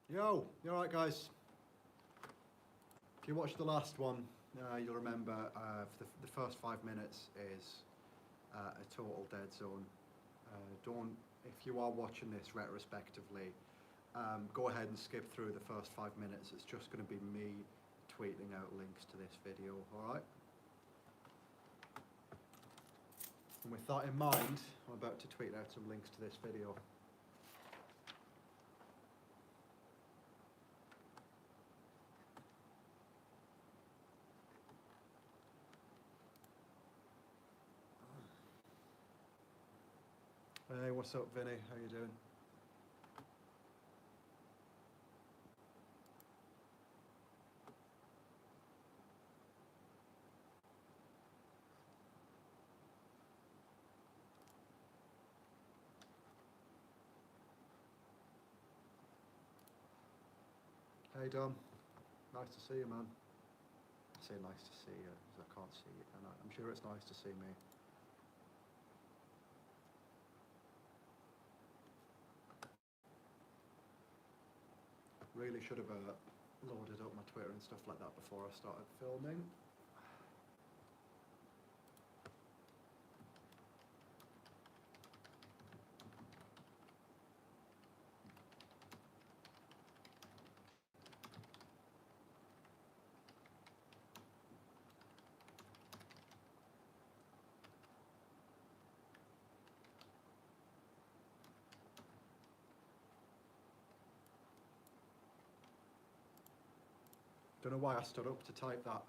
Yo, you alright guys? If you watched the last one, you'll remember the first 5 minutes is a total dead zone. If you are watching this retrospectively, go ahead and skip through the first 5 minutes. It's just going to be me tweeting out links to this video, alright? And with that in mind, I'm about to tweet out some links to this video. Hey, what's up, Vinny? How you doing? Hey, Dom. Nice to see you, man. I say nice to see you, because I can't see you, and I'm sure it's nice to see me. Really should have loaded up my Twitter and stuff like that before I started filming. Don't know why I stood up to type that.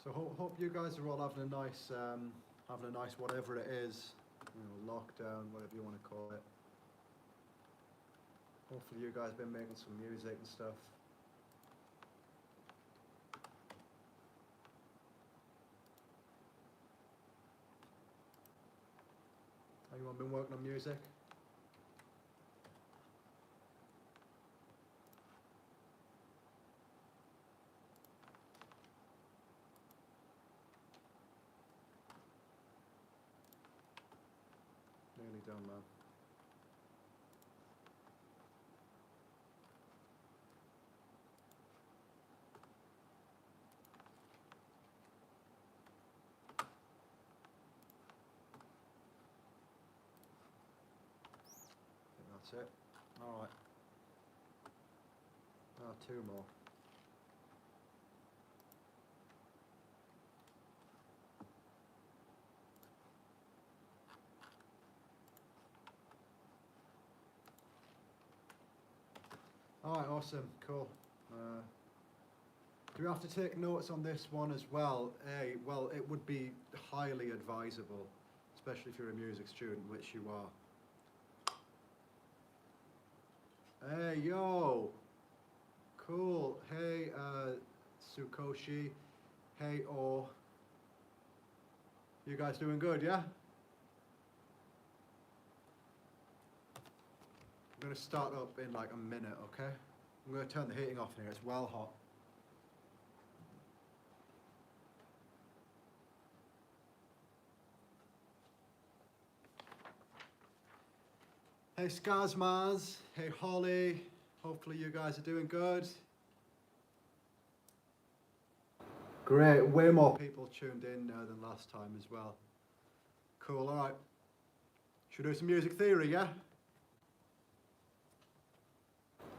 So hope you guys are all having a nice whatever it is, lockdown, whatever you want to call it. Hopefully you guys have been making some music and stuff. Anyone been working on music? Nearly done, man. I think that's it. Alright. Two more. Alright, awesome, cool. Do we have to take notes on this one as well? Well, it would be highly advisable, especially if you're a music student, which you are. Hey, yo! Cool. Hey, Sukoshi. Hey, O. You guys doing good, yeah? I'm going to start up in like a minute, okay? I'm going to turn the heating off in here, it's well hot. Hey Skazmaz, hey Holly, hopefully you guys are doing good. Great, way more people tuned in now than last time as well. Cool, all right. Should we do some music theory, yeah?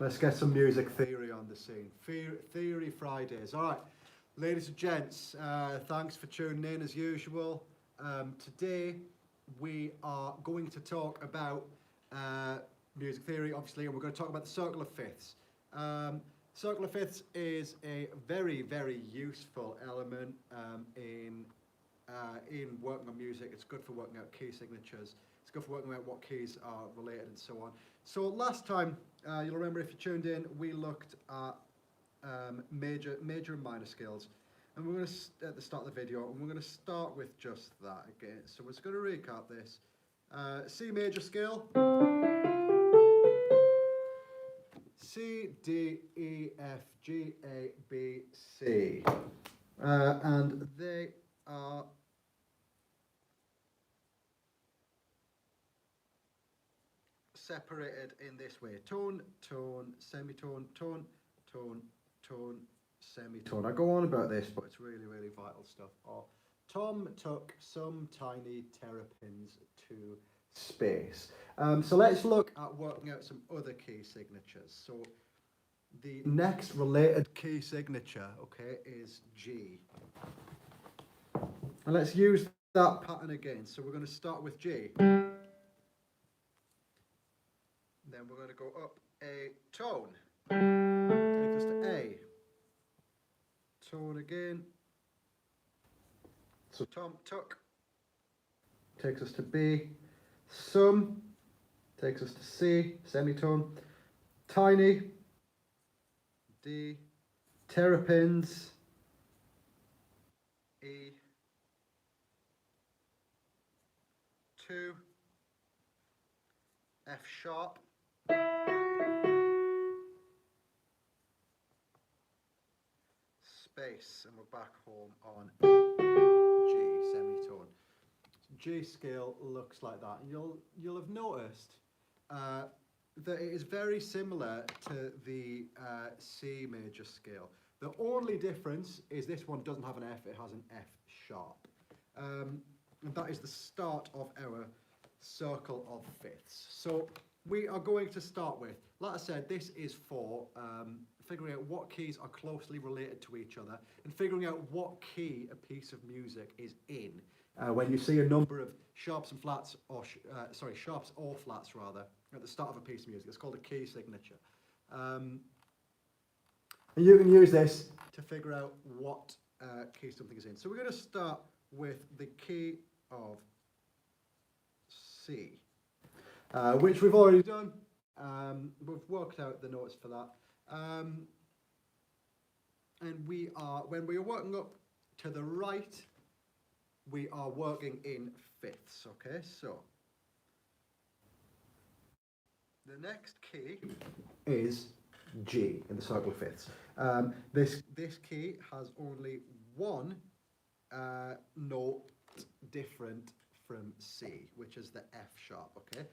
Let's get some music theory on the scene. Theory Fridays. All right, ladies and gents, thanks for tuning in as usual. Today we are going to talk about music theory, obviously, and we're going to talk about the circle of fifths. Circle of fifths is a very, very useful element in working on music. It's good for working out key signatures. It's good for working out what keys are related and so on. So last time, you'll remember if you tuned in, we looked at major and minor scales. And we're going to, at the start of the video, and we're going to start with just that again. So we're just going to recap this. C major scale. C, D, E, F, G, A, B, C. And they are separated in this way: tone, tone, semitone, tone, tone, tone, semitone. I go on about this, but it's really, really vital stuff. Tom took some tiny terrapins to space. So let's look at working out some other key signatures. So the next related key signature, okay, is G. And let's use that pattern again. So we're going to start with G. Then we're going to go up a tone. Takes us to A. Tone again. So Tom took. Takes us to B. Some. Takes us to C. Semitone. Tiny. D. Terrapins. E. 2. F sharp. Space, and we're back home on G semitone. G scale looks like that, and you'll have noticed that it is very similar to the C major scale. The only difference is this one doesn't have an F; it has an F sharp, and that is the start of our circle of fifths. So we are going to start with, like I said, this is for figuring out what keys are closely related to each other and figuring out what key a piece of music is in. When you see a number of sharps and flats, or sharps or flats rather, at the start of a piece of music, it's called a key signature. And you can use this to figure out what key something is in. So we're going to start with the key of C, which we've already done. We've worked out the notes for that. And when we are working up to the right, we are working in fifths, okay? So the next key is G in the circle of fifths. This key has only one note different from C, which is the F sharp, okay?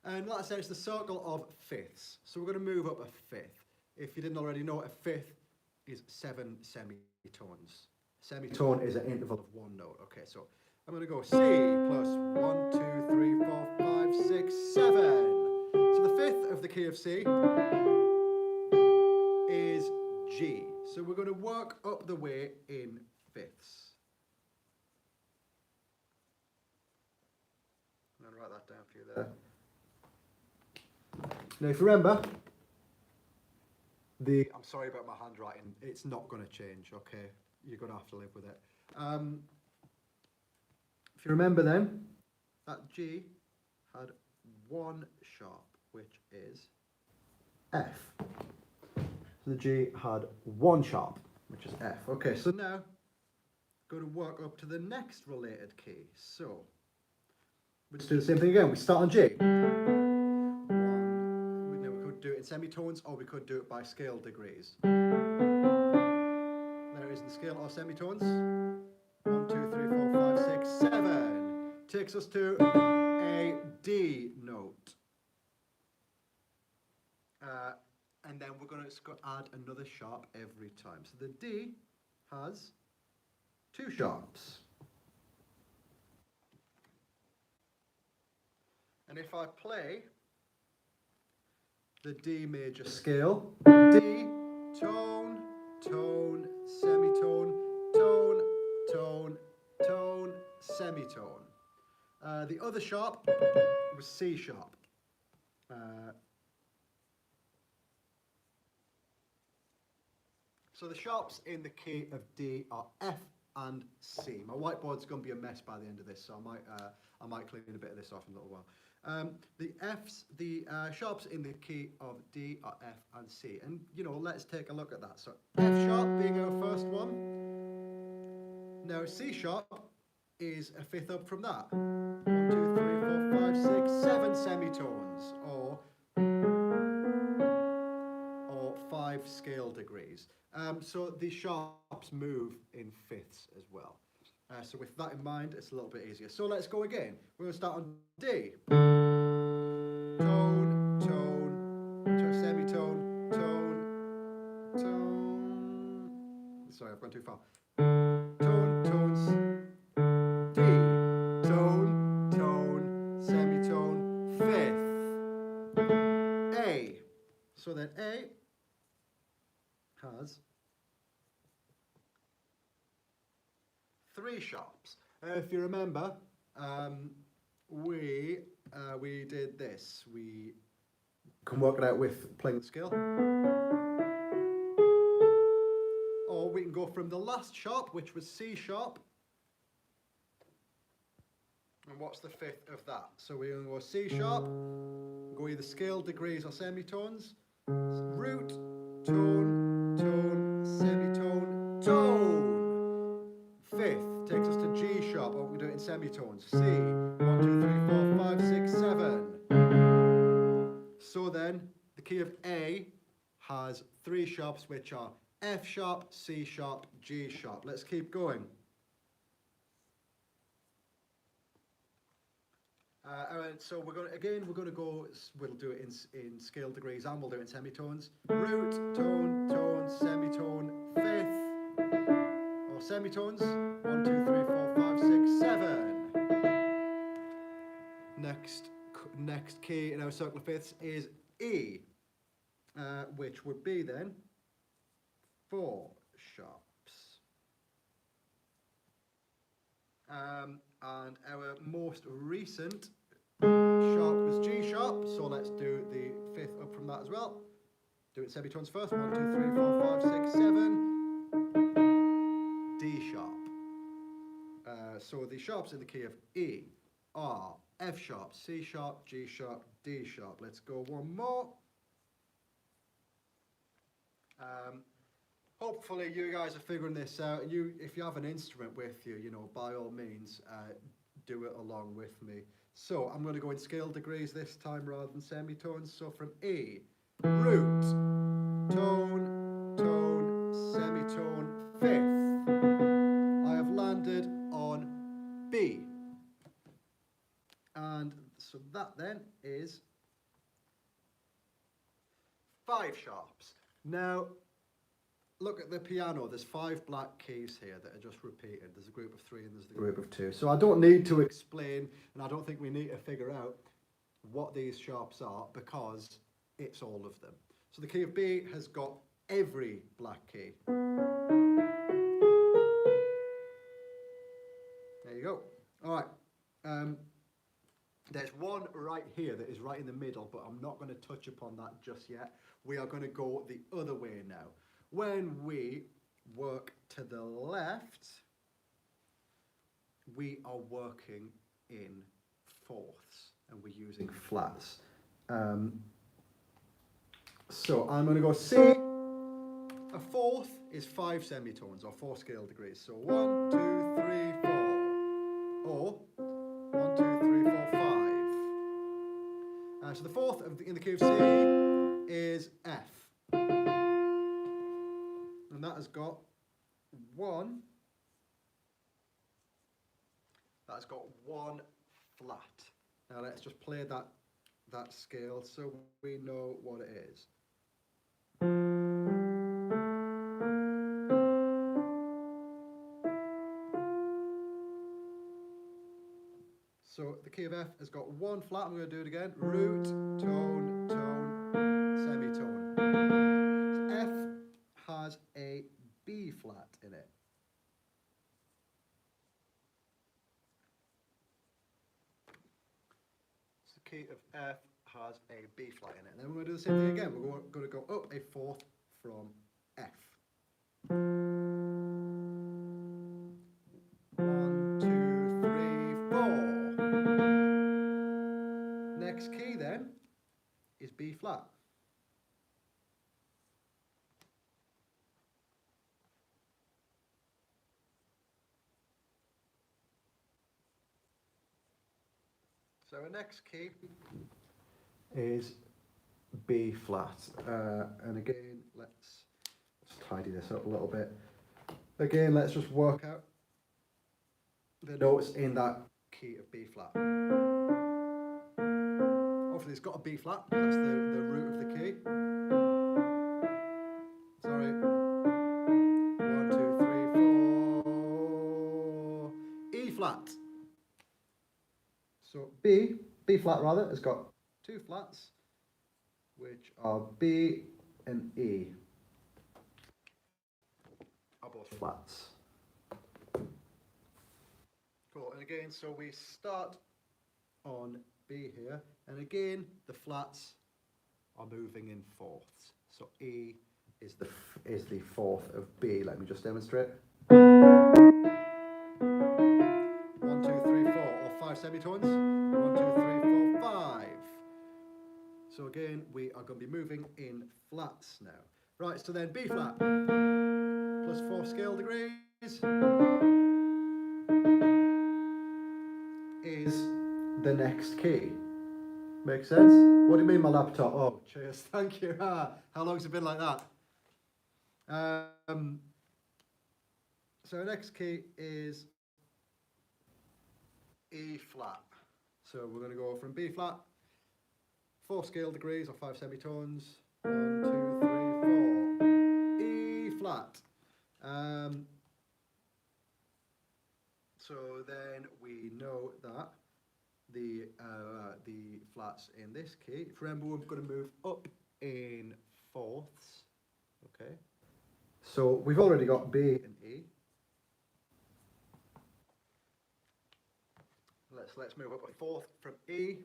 And like I said, it's the circle of fifths. So we're going to move up a fifth. If you didn't already know, a fifth is 7 semitones. Semitone is an interval of one note. Okay, so I'm going to go C plus 1, 2, 3, 4, 5, 6, 7. So the fifth of the key of C is G. So we're going to work up the way in fifths. I'm going to write that down for you there. Now, if you remember, I'm sorry about my handwriting, it's not going to change, okay? You're going to have to live with it. If you remember then, that G had one sharp, which is F. So the G had one sharp, which is F. Okay, so now, go to work up to the next related key. So, we just do the same thing again. We start on G. We could do it in semitones, or we could do it by scale degrees. There it is in scale or semitones. 1, 2, 3, 4, 5, 6, 7. Takes us to a D note. And then we're going to add another sharp every time. So the D has 2 sharps. And if I play the D major scale, D, tone, tone, semitone, tone, tone, tone, semitone. The other sharp was C sharp. So the sharps in the key of D are F and C. My whiteboard's going to be a mess by the end of this, so I might clean a bit of this off in a little while. The sharps in the key of D are F and C, and let's take a look at that. So F sharp being our first one. Now C sharp is a fifth up from that. 1, 2, 3, 4, 5, 6, 7 semitones, or 5 scale degrees. So the sharps move in fifths as well. So with that in mind, it's a little bit easier. So let's go again. We're going to start on D. Tone, tone, semitone, tone, tone. Sorry, I've gone too far. Tone, tones, D. Tone, tone, semitone, fifth. A. So then A has 3 sharps. If you remember, we did this. We can work it out with playing the scale. Or we can go from the last sharp, which was C sharp. And what's the fifth of that? So we're going to go C sharp, go either scale degrees or semitones. Root, tone, tone, semitone, tone. Fifth takes us to G sharp, or we do it in semitones. C, 1, 2, 3, 4, 5, 6, 7. So then, the key of A has 3 sharps, which are F sharp, C sharp, G sharp. Let's keep going. So we're going to go. We'll do it in scale degrees, and we'll do it in semitones. Root, tone, tone, semitone, fifth. Or semitones. 1, 2, 3, 4, 5, 6, 7. Next key in our circle of fifths is E, which would be then 4 sharps. And our most recent sharp was G sharp, so let's do the fifth up from that as well. Do it semitones first. 1, 2, 3, 4, 5, 6, 7. D sharp. So the sharps in the key of E are F sharp, C sharp, G sharp, D sharp. Let's go one more. Hopefully you guys are figuring this out. If you have an instrument with you, by all means, do it along with me. So I'm going to go in scale degrees this time rather than semitones. So from E, root, tone, tone, semitone, fifth. I have landed on B. And so that then is 5 sharps. Now, look at the piano. There's 5 black keys here that are just repeated. There's a group of 3 and there's the group of 2. So I don't need to explain, and I don't think we need to figure out what these sharps are, because it's all of them. So the key of B has got every black key. There you go. All right. There's one right here that is right in the middle, but I'm not going to touch upon that just yet. We are going to go the other way now. When we work to the left, we are working in fourths, and we're using flats. So I'm going to go C. A fourth is 5 semitones, or 4 scale degrees. So 1, 2, 3, 4. Or 1, 2, 3, 4, 5. So the fourth in the key of C is F. And that has got 1. That's got 1 flat. Now let's just play that scale so we know what it is. So the key of F has got one flat. I'm going to do it again. Root, tone, tone, semitone. So F has a B flat in it. So the key of F has a B flat in it. And then we're going to do the same thing again. We're going to go up a fourth from F. 1, 2, 3, 4. Next key then is B flat. So our next key is B flat. And again, let's tidy this up a little bit. Again, let's just work out the notes in that key of B flat. Obviously, it's got a B flat, that's the root of the key. Sorry. 1, 2, 3, 4. E flat. So B flat rather, has got two flats, which are B and E. Are both flats. Cool, and again, so we start on B here, and again, the flats are moving in fourths. So E is the fourth of B. Let me just demonstrate. 1, 2, 3, 4, or 5 semitones. 1, 2, 3, 4, 5. So again, we are going to be moving in flats now. Right, so then B flat plus 4 scale degrees is the next key. Makes sense? What do you mean, my laptop? Oh, cheers, thank you. How long's it been like that? So our next key is E flat. So we're going to go from B flat, 4 scale degrees or 5 semitones. 1, 2, 3, 4. E flat. So then we know that the flats in this key. Remember, we're going to move up in fourths. Okay. So we've already got B and E. Let's move up a fourth from E.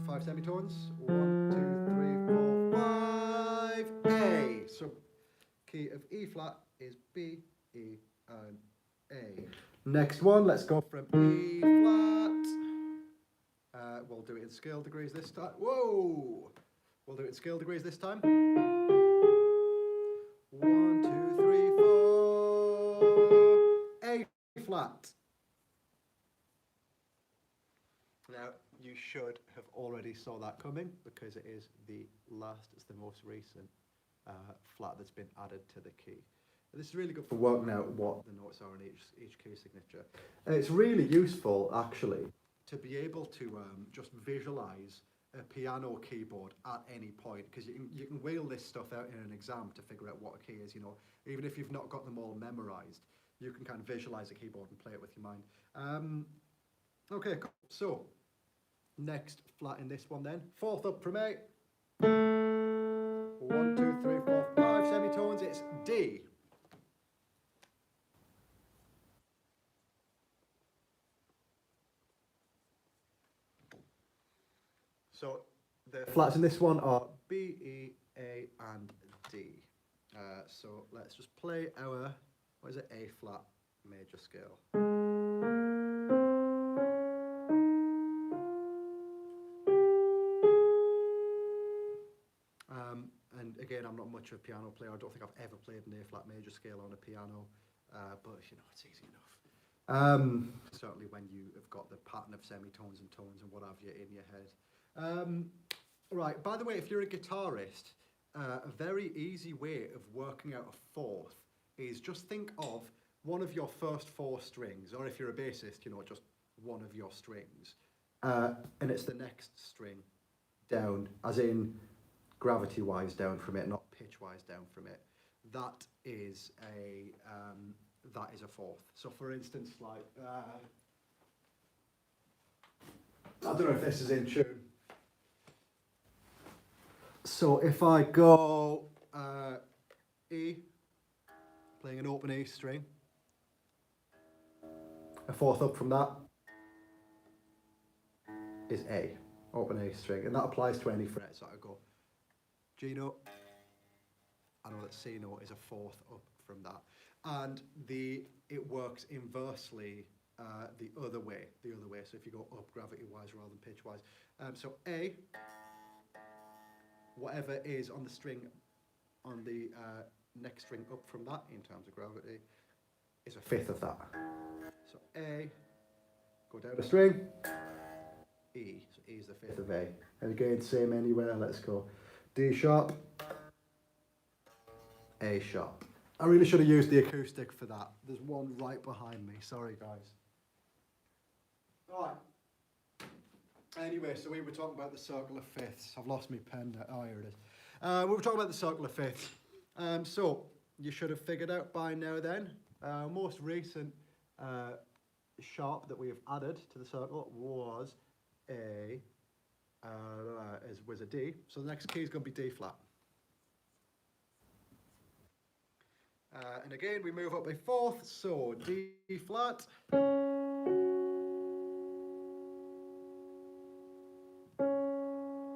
5 semitones. 1, 2, 3, 4, 5. A. So key of E flat is B, E, and A. Next one, let's go from E flat. We'll do it in scale degrees this time. Whoa! We'll do it in scale degrees this time. 1, 2, 3, 4. A flat. Now, you should have already saw that coming because it is the last, it's the most recent flat that's been added to the key. And this is really good for working out what the notes are in each key signature. It's really useful, actually, to be able to just visualize a piano keyboard at any point, because you can wheel this stuff out in an exam to figure out what a key is, you know. Even if you've not got them all memorized, you can kind of visualize a keyboard and play it with your mind. Okay, cool. So next flat in this one then, fourth up from A. 1, 2, 3, 4, 5 semitones, it's D. So the flats in this one are B, E, A, and D. So let's just play our, what is it, A flat major scale. And again, I'm not much of a piano player. I don't think I've ever played an A flat major scale on a piano, but you know, it's easy enough. Certainly when you have got the pattern of semitones and tones and what have you in your head. Right, by the way, if you're a guitarist, a very easy way of working out a fourth is just think of one of your first 4 strings, or if you're a bassist, you know, just one of your strings, and it's the next string down, as in gravity-wise down from it, not pitch-wise down from it. That is that is a fourth. So for instance, like, I don't know if this is in tune. So if I go E, playing an open E string, a fourth up from that is A, open A string, and that applies to any fret. So I go G note, I know that C note is a fourth up from that, and it works inversely the other way. So if you go up gravity-wise rather than pitch-wise, so A, whatever is on the string on the next string up from that in terms of gravity is a fifth of that. So A, go down a string, E, so E is the fifth of A. And again, same anywhere, let's go D sharp, A sharp. I really should have used the acoustic for that. There's one right behind me, sorry guys. Alright. Anyway, so we were talking about the circle of fifths. I've lost my pen now. Oh, here it is. We were talking about the circle of fifths. So you should have figured out by now then, most recent sharp that we have added to the circle was a D. So the next key is going to be D flat. And again, we move up a fourth, so D flat.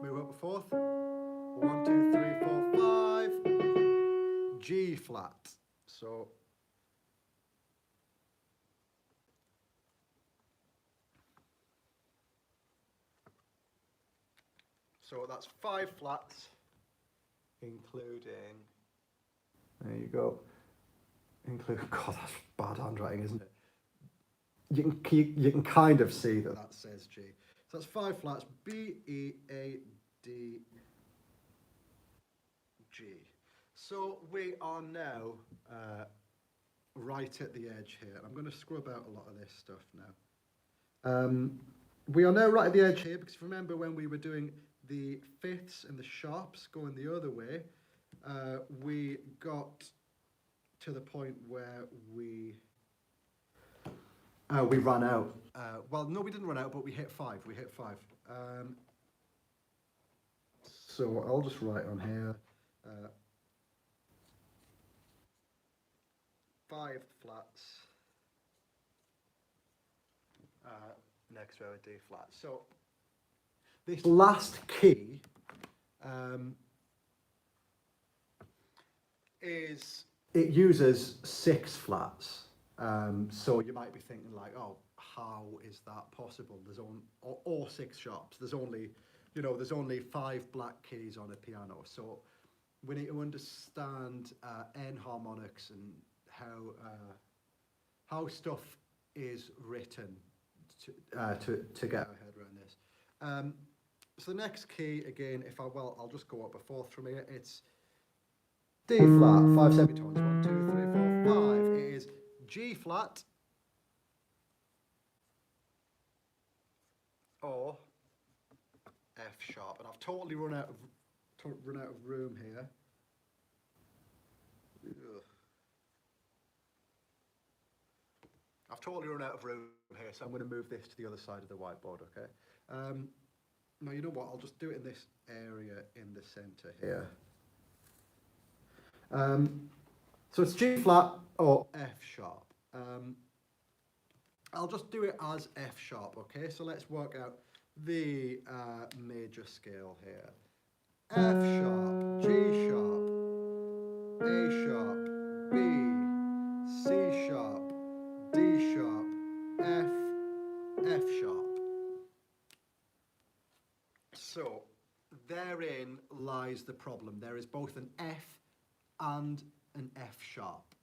Move up a fourth. 1, 2, 3, 4, 5. G flat. So that's 5 flats, including. There you go. God, that's bad handwriting, isn't it? You can kind of see that says G. So that's 5 flats, B, E, A, D, G. So we are now right at the edge here. I'm going to scrub out a lot of this stuff now. We are now right at the edge here because remember when we were doing the fifths and the sharps going the other way, we got to the point where we ran out. Well, no, we didn't run out, but we hit 5. So I'll just write on here 5 flats next row of D flat. So this last key it uses 6 flats. So you might be thinking like, oh, how is that possible? There's only or 6 sharps. There's only 5 black keys on a piano. So we need to understand enharmonics and how stuff is written to get our head around this. So the next key again, I'll just go up a fourth from here. It's D flat, 5 semitones, 1, 2, 3, 4, 5. It is G flat or F sharp, and I've totally run out of room here. Ugh. I've totally run out of room here, so I'm going to move this to the other side of the whiteboard. Okay. Now you know what? I'll just do it in this area in the centre here. So it's G flat or F sharp. I'll just do it as F sharp, okay? So let's work out the major scale here. F sharp, G sharp, A sharp, B, C sharp, D sharp, F sharp. So therein lies the problem. There is both an F and an F sharp.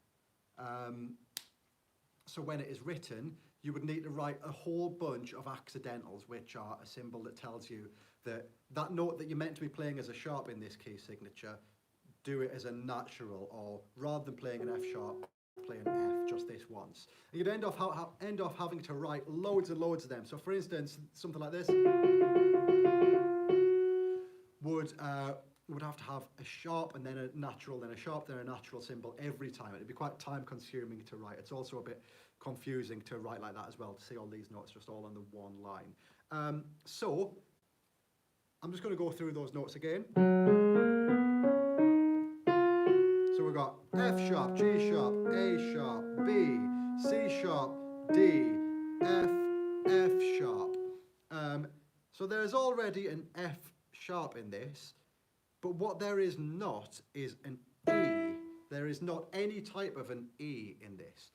So when it is written, you would need to write a whole bunch of accidentals, which are a symbol that tells you that that note that you're meant to be playing as a sharp in this key signature, do it as a natural, or rather than playing an F sharp, play an F just this once. And you'd end off having to write loads and loads of them. So for instance, something like this would would have to have a sharp and then a natural, then a sharp, then a natural symbol every time. It'd be quite time consuming to write. It's also a bit confusing to write like that as well, to see all these notes just all on the one line. So I'm just going to go through those notes again. So we've got F sharp, G sharp, A sharp, B, C sharp, D, F, F sharp. So there's already an F sharp in this, but what there is not is an E. There is not any type of an E in this.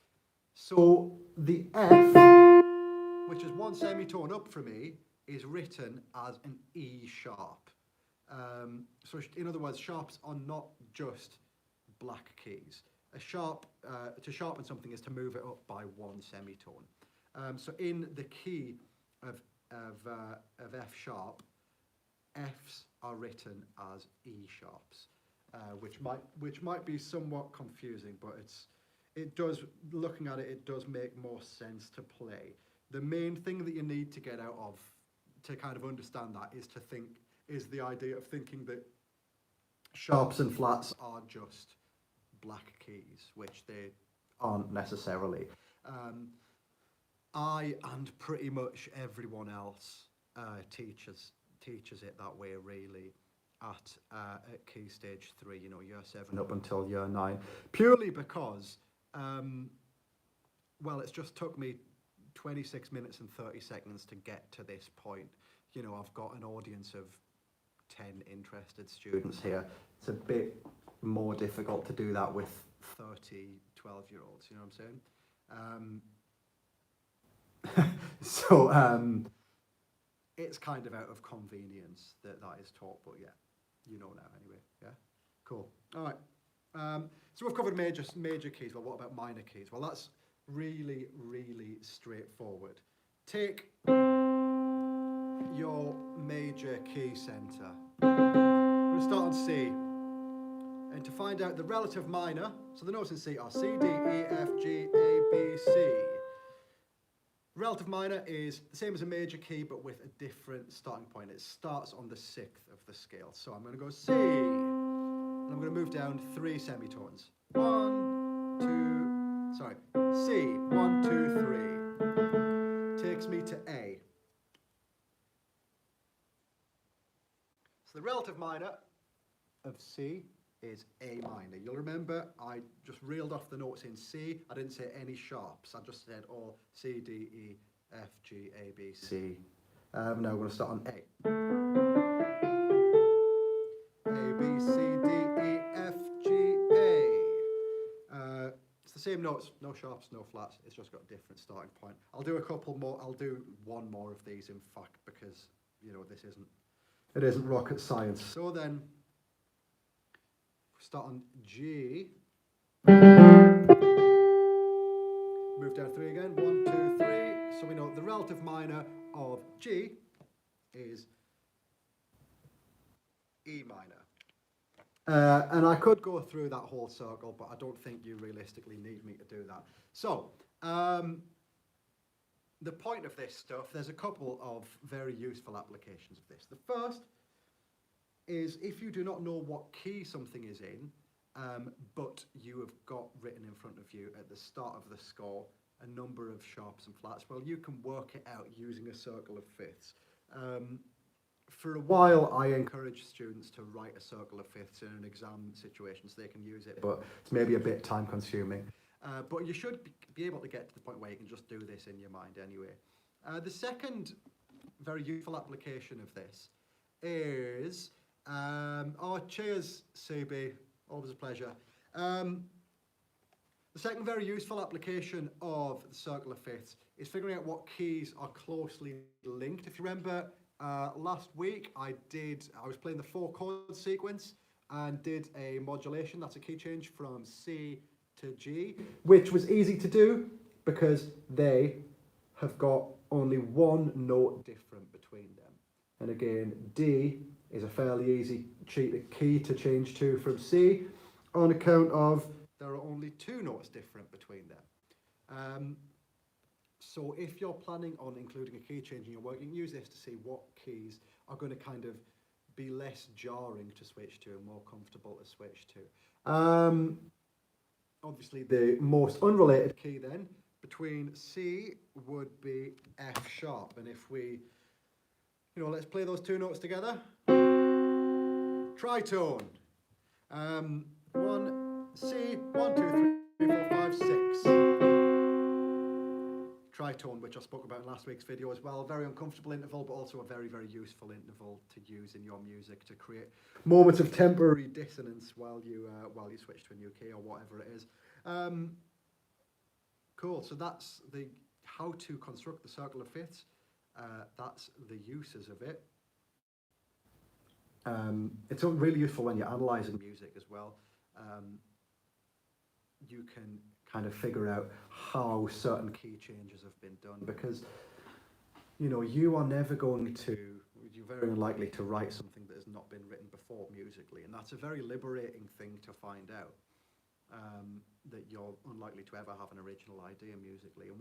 So the F, which is one semitone up from E, is written as an E sharp. So in other words, sharps are not just black keys. A sharp, to sharpen something is to move it up by one semitone. So in the key of F sharp, Fs are written as E sharps, which might be somewhat confusing, but it does, looking at it, it does make more sense to play. The main thing that you need to get out of, to kind of understand that, is the idea of thinking that sharps and flats are just black keys, which they aren't necessarily. I and pretty much everyone else teaches it that way, really, at key stage 3, you know, year 7 up until year 9, purely because, well, it's just took me 26 minutes and 30 seconds to get to this point. You know, I've got an audience of 10 interested students here. It's a bit more difficult to do that with 30 12-year-olds, you know what I'm saying? So it's kind of out of convenience that is taught, but yeah, you know now anyway. Yeah, cool. All right. So we've covered major keys. Well, what about minor keys? Well, that's really straightforward. Take your major key center. We'll start on C. And to find out the relative minor, so the notes in C are C, D, E, F, G, A, B, C. Relative minor is the same as a major key, but with a different starting point. It starts on the 6th of the scale. So I'm going to go C, and I'm going to move down 3 semitones. 1, 2, sorry, C, 1, 2, 3. Takes me to A. So the relative minor of C is A minor. You'll remember I just reeled off the notes in C. I didn't say any sharps. I just said all C, D, E, F, G, A, B, C. Now we're going to start on A. A, B, C, D, E, F, G, A. It's the same notes, no sharps, no flats. It's just got a different starting point. I'll do a couple more. I'll do one more of these, in fact, because, you know, it isn't rocket science. So then, start on G. Move down 3 again. 1, 2, 3. So we know the relative minor of G is E minor. And I could go through that whole circle, but I don't think you realistically need me to do that. So, the point of this stuff, there's a couple of very useful applications of this. The first is if you do not know what key something is in, but you have got written in front of you at the start of the score a number of sharps and flats, well, you can work it out using a circle of fifths. For a while, I encourage students to write a circle of fifths in an exam situation so they can use it, but it's maybe a bit time consuming. But you should be able to get to the point where you can just do this in your mind anyway. The second very useful application of this is, cheers, CB, always a pleasure. The second very useful application of the circle of fifths is figuring out what keys are closely linked. If you remember, last week I was playing the 4-chord sequence and did a modulation, that's a key change from C to G, which was easy to do because they have got only one note different between them. And again, D is a fairly easy key to change to from C on account of there are only 2 notes different between them. So if you're planning on including a key change in your work, you can use this to see what keys are going to kind of be less jarring to switch to and more comfortable to switch to. Obviously, the most unrelated key then between C would be F sharp. And if we, let's play those two notes together. Tritone. C, 1, 2, 3, 4, 5, 6. Tritone, which I spoke about in last week's video as well. Very uncomfortable interval, but also a very, very useful interval to use in your music to create moments of temporary dissonance while you switch to a new key or whatever it is. Cool. So that's the how to construct the circle of fifths. That's the uses of it. It's really useful when you're analysing music as well. You can kind of figure out how certain key changes have been done, because you are never going to, you're very unlikely to write something that has not been written before musically, and that's a very liberating thing to find out, that you're unlikely to ever have an original idea musically. And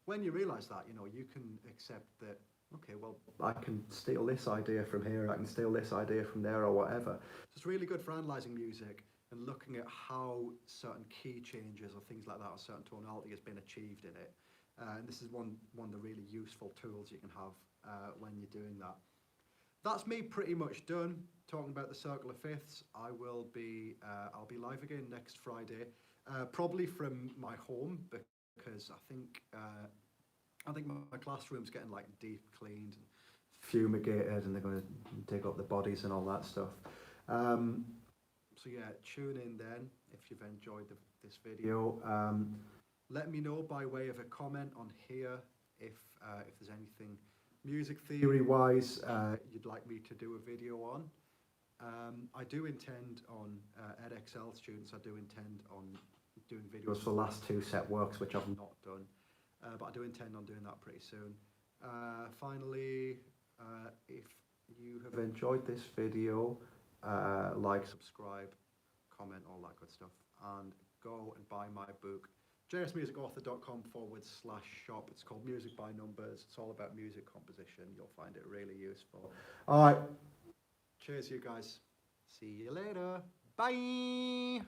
when you realise that, you can accept that, okay, well, I can steal this idea from here, I can steal this idea from there, or whatever. So it's really good for analysing music and looking at how certain key changes or things like that, or certain tonality has been achieved in it. And this is one of the really useful tools you can have when you're doing that. That's me pretty much done talking about the circle of fifths. I'll be live again next Friday, probably from my home, because I think my classroom's getting like deep cleaned and fumigated, and they're going to dig up the bodies and all that stuff. So yeah, tune in then if you've enjoyed this video. Let me know by way of a comment on here if there's anything music theory wise you'd like me to do a video on. I do intend on Edexcel students, I do intend on doing videos for the last two set works, which I've not done, but I do intend on doing that pretty soon. Finally, if you have enjoyed this video, like, subscribe, comment, all that good stuff, and go and buy my book, jsmusicauthor.com/shop. It's called Music by Numbers. It's all about music composition. You'll find it really useful. All right, cheers you guys. See you later. Bye.